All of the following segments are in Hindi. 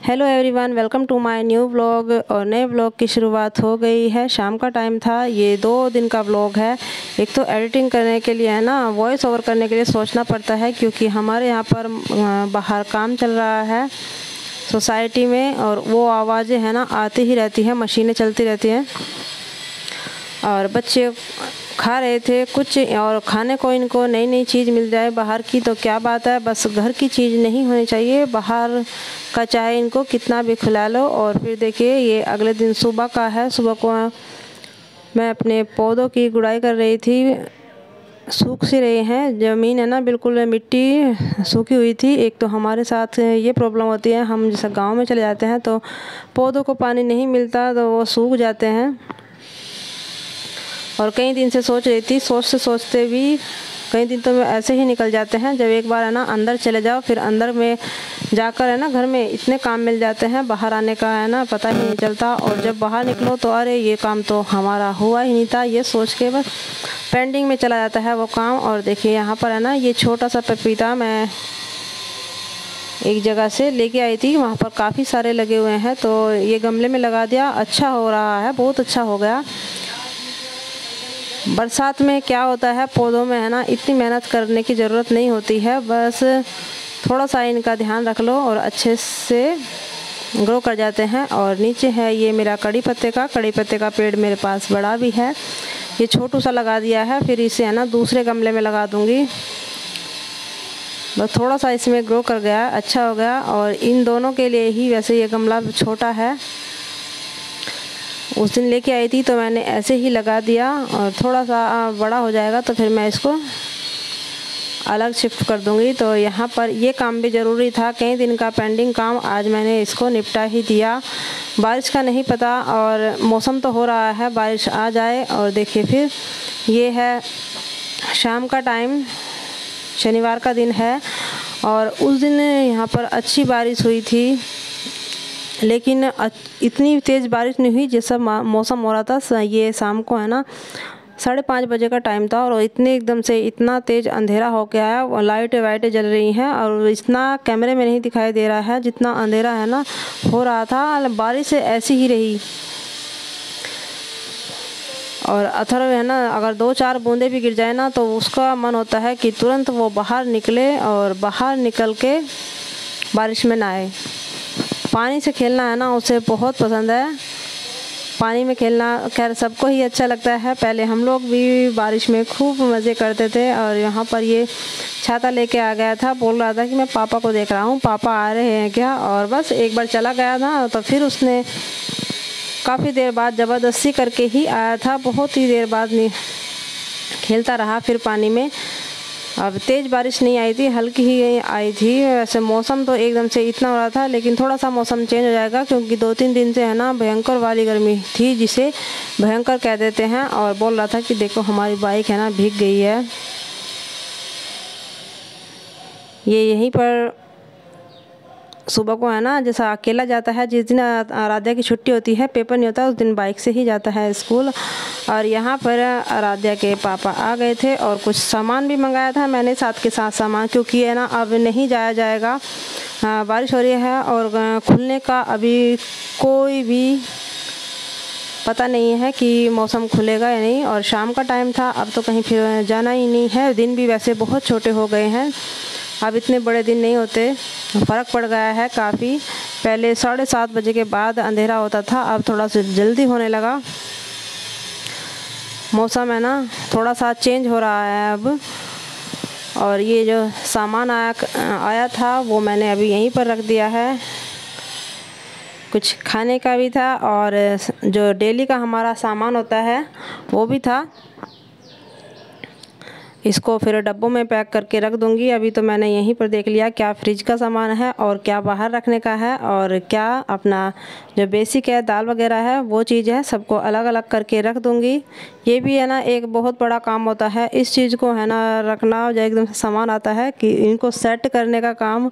Hello everyone, welcome to my new vlog. और नए व्लॉग की शुरुआत हो गई है। शाम का टाइम था, ये 2 दिन का व्लॉग है। एक तो एडिटिंग करने के लिए है ना, वॉइस ओवर करने के लिए सोचना पड़ता है, क्योंकि हमारे यहाँ पर बाहर काम चल रहा है सोसाइटी में, और वो आवाज़ें है ना आती ही रहती हैं, मशीनें चलती रहती हैं। और बच्चे खा रहे थे कुछ, और खाने को इनको नई नई चीज़ मिल जाए बाहर की तो क्या बात है, बस घर की चीज़ नहीं होनी चाहिए। बाहर का चाहे इनको कितना भी खिला लो। और फिर देखिए, ये अगले दिन सुबह का है। सुबह को मैं अपने पौधों की गुड़ाई कर रही थी। सूख सी रहे हैं, ज़मीन है ना बिल्कुल, मिट्टी सूखी हुई थी। एक तो हमारे साथ ये प्रॉब्लम होती है, हम जैसे गांव में चले जाते हैं तो पौधों को पानी नहीं मिलता तो वो सूख जाते हैं। और कई दिन से सोच रही थी, सोचते भी कई दिन तो ऐसे ही निकल जाते हैं। जब एक बार है ना अंदर चले जाओ, फिर अंदर में जाकर है ना घर में इतने काम मिल जाते हैं, बाहर आने का है ना पता ही नहीं चलता। और जब बाहर निकलो तो अरे ये काम तो हमारा हुआ ही नहीं था, ये सोच के बस पेंडिंग में चला जाता है वो काम। और देखिए यहाँ पर है ना, ये छोटा सा पपीता मैं एक जगह से लेके आई थी, वहाँ पर काफ़ी सारे लगे हुए हैं, तो ये गमले में लगा दिया। अच्छा हो रहा है, बहुत अच्छा हो गया। बरसात में क्या होता है, पौधों में है ना इतनी मेहनत करने की ज़रूरत नहीं होती है, बस थोड़ा सा इनका ध्यान रख लो और अच्छे से ग्रो कर जाते हैं। और नीचे है ये मेरा कड़ी पत्ते का पेड़ मेरे पास बड़ा भी है, ये छोटू सा लगा दिया है। फिर इसे है ना दूसरे गमले में लगा दूँगी, बस थोड़ा सा इसमें ग्रो कर गया, अच्छा हो गया। और इन दोनों के लिए ही वैसे ये गमला छोटा है, उस दिन लेके आई थी तो मैंने ऐसे ही लगा दिया। और थोड़ा सा बड़ा हो जाएगा तो फिर मैं इसको अलग शिफ्ट कर दूंगी। तो यहाँ पर ये काम भी ज़रूरी था, कई दिन का पेंडिंग काम आज मैंने इसको निपटा ही दिया। बारिश का नहीं पता, और मौसम तो हो रहा है बारिश आ जाए। और देखिए फिर ये है शाम का टाइम, शनिवार का दिन है, और उस दिन यहाँ पर अच्छी बारिश हुई थी, लेकिन इतनी तेज़ बारिश नहीं हुई जैसा मौसम हो रहा था। ये शाम को है ना 5:30 बजे का टाइम था, और इतने एकदम से इतना तेज़ अंधेरा हो गया है, और लाइटें जल रही हैं, और इतना कैमरे में नहीं दिखाई दे रहा है जितना अंधेरा है ना हो रहा था। बारिश ऐसी ही रही, और अथर्व है ना अगर 2-4 बूंदे भी गिर जाए ना तो उसका मन होता है कि तुरंत वो बाहर निकले, और बाहर निकल के बारिश में नहाए। पानी से खेलना है ना उसे बहुत पसंद है। पानी में खेलना खैर सबको ही अच्छा लगता है। पहले हम लोग भी बारिश में खूब मज़े करते थे। और यहाँ पर ये छाता लेके आ गया था, बोल रहा था कि मैं पापा को देख रहा हूँ, पापा आ रहे हैं क्या। और बस एक बार चला गया था, तो फिर उसने काफ़ी देर बाद ज़बरदस्ती करके ही आया था, बहुत ही देर बाद नहीं खेलता रहा फिर पानी में। अब तेज़ बारिश नहीं आई थी, हल्की ही आई थी। वैसे मौसम तो एकदम से इतना हो रहा था, लेकिन थोड़ा सा मौसम चेंज हो जाएगा, क्योंकि 2-3 दिन से है ना भयंकर वाली गर्मी थी, जिसे भयंकर कह देते हैं। और बोल रहा था कि देखो हमारी बाइक है ना भीग गई है। ये यहीं पर सुबह को है ना जैसा अकेला जाता है, जिस दिन आराध्या की छुट्टी होती है, पेपर नहीं होता, उस दिन बाइक से ही जाता है स्कूल। और यहाँ पर आराध्या के पापा आ गए थे, और कुछ सामान भी मंगाया था मैंने साथ के साथ सामान, क्योंकि है ना अब नहीं जाया जाएगा, बारिश हो रही है, और खुलने का अभी कोई भी पता नहीं है कि मौसम खुलेगा या नहीं। और शाम का टाइम था, अब तो कहीं फिर जाना ही नहीं है। दिन भी वैसे बहुत छोटे हो गए हैं, अब इतने बड़े दिन नहीं होते, फ़र्क पड़ गया है काफ़ी। पहले 7:30 बजे के बाद अंधेरा होता था, अब थोड़ा सा जल्दी होने लगा। मौसम है ना थोड़ा सा चेंज हो रहा है अब। और ये जो सामान आया था वो मैंने अभी यहीं पर रख दिया है। कुछ खाने का भी था, और जो डेली का हमारा सामान होता है वो भी था। इसको फिर डब्बों में पैक करके रख दूंगी। अभी तो मैंने यहीं पर देख लिया क्या फ्रिज का सामान है और क्या बाहर रखने का है, और क्या अपना जो बेसिक है दाल वगैरह है वो चीज़ है, सबको अलग अलग करके रख दूंगी। ये भी है ना एक बहुत बड़ा काम होता है, इस चीज़ को है ना रखना, जो एकदम से सामान आता है कि इनको सेट करने का काम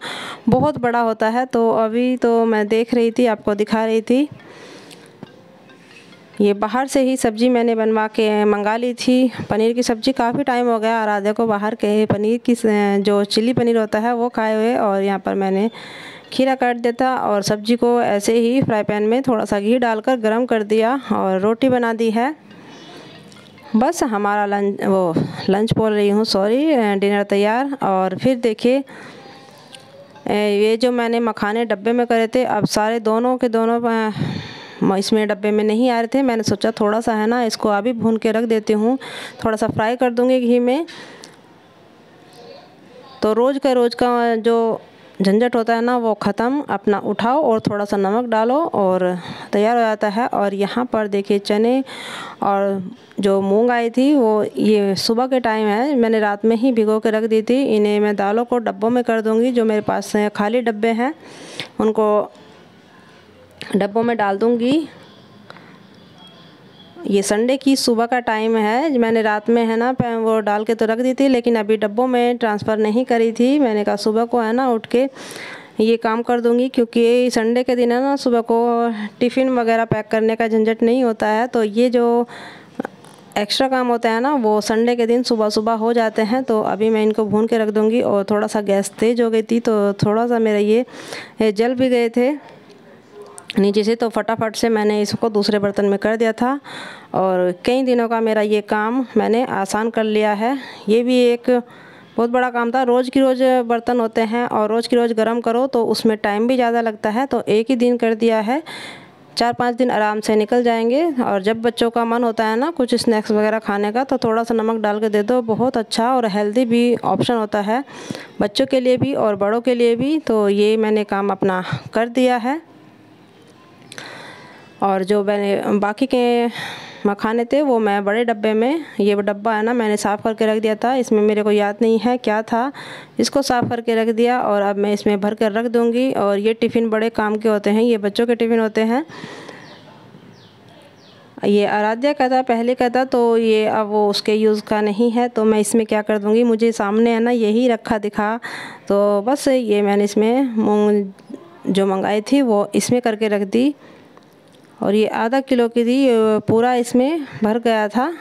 बहुत बड़ा होता है। तो अभी तो मैं देख रही थी, आपको दिखा रही थी। ये बाहर से ही सब्ज़ी मैंने बनवा के मंगा ली थी, पनीर की सब्ज़ी। काफ़ी टाइम हो गया आराध्या को बाहर के पनीर की जो चिल्ली पनीर होता है वो खाए हुए। और यहाँ पर मैंने खीरा काट दिया था और सब्जी को ऐसे ही फ्राई पैन में थोड़ा सा घी डालकर गरम कर दिया और रोटी बना दी है। बस हमारा लंच बोल रही हूँ, सॉरी, डिनर तैयार। और फिर देखिए ये जो मैंने मखाने डब्बे में करे थे, अब सारे दोनों के दोनों इसमें डब्बे में नहीं आ रहे थे। मैंने सोचा थोड़ा सा है ना इसको अभी भून के रख देती हूँ, थोड़ा सा फ्राई कर दूँगी घी में। तो रोज़ का जो झंझट होता है ना वो ख़त्म। अपना उठाओ और थोड़ा सा नमक डालो और तैयार हो जाता है। और यहाँ पर देखिए चने और जो मूंग आई थी वो ये सुबह के टाइम है, मैंने रात में ही भिगो के रख दी थी। इन्हें मैं दालों को डब्बों में कर दूँगी। जो मेरे पास खाली डब्बे हैं उनको डब्बों में डाल दूँगी। ये संडे की सुबह का टाइम है, मैंने रात में है ना वो डाल के तो रख दी थी, लेकिन अभी डब्बों में ट्रांसफ़र नहीं करी थी। मैंने कहा सुबह को है ना उठ के ये काम कर दूंगी, क्योंकि संडे के दिन है ना सुबह को टिफ़िन वगैरह पैक करने का झंझट नहीं होता है। तो ये जो एक्स्ट्रा काम होता है ना वो संडे के दिन सुबह सुबह हो जाते हैं। तो अभी मैं इनको भून के रख दूँगी। और थोड़ा सा गैस तेज़ हो गई थी तो थोड़ा सा मेरा ये जल भी गए थे नीचे से, तो फटाफट से मैंने इसको दूसरे बर्तन में कर दिया था। और कई दिनों का मेरा ये काम मैंने आसान कर लिया है। ये भी एक बहुत बड़ा काम था। रोज़ की रोज़ बर्तन होते हैं और रोज़ की रोज़ गरम करो तो उसमें टाइम भी ज़्यादा लगता है। तो एक ही दिन कर दिया है, 4-5 दिन आराम से निकल जाएंगे। और जब बच्चों का मन होता है ना कुछ स्नैक्स वगैरह खाने का तो थोड़ा सा नमक डाल के दे दो, बहुत अच्छा और हेल्दी भी ऑप्शन होता है बच्चों के लिए भी और बड़ों के लिए भी। तो ये मैंने काम अपना कर दिया है। और जो मैंने बाकी के मखाने थे वो मैं बड़े डब्बे में, ये डब्बा है ना मैंने साफ़ करके रख दिया था, इसमें मेरे को याद नहीं है क्या था, इसको साफ़ करके रख दिया। और अब मैं इसमें भर कर रख दूँगी। और ये टिफ़िन बड़े काम के होते हैं, ये बच्चों के टिफ़िन होते हैं। ये आराध्या का था, पहले का था, तो ये अब वो उसके यूज़ का नहीं है। तो मैं इसमें क्या कर दूँगी, मुझे सामने है ना यही रखा दिखा, तो बस ये मैंने इसमें मूंग जो मंगाई थी वो इसमें करके रख दी। और ये आधा किलो की थी, पूरा इसमें भर गया था।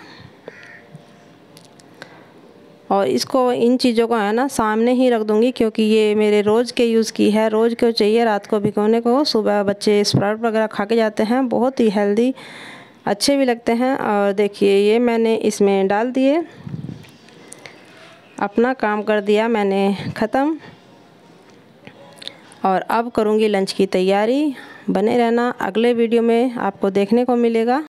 और इसको इन चीज़ों को है ना सामने ही रख दूँगी, क्योंकि ये मेरे रोज़ के यूज़ की है, रोज़ को चाहिए रात को भिगोने को। सुबह बच्चे स्प्राउट वगैरह खा के जाते हैं, बहुत ही हेल्दी अच्छे भी लगते हैं। और देखिए ये मैंने इसमें डाल दिए, अपना काम कर दिया मैंने ख़त्म। और अब करूँगी लंच की तैयारी। बने रहना, अगले वीडियो में आपको देखने को मिलेगा।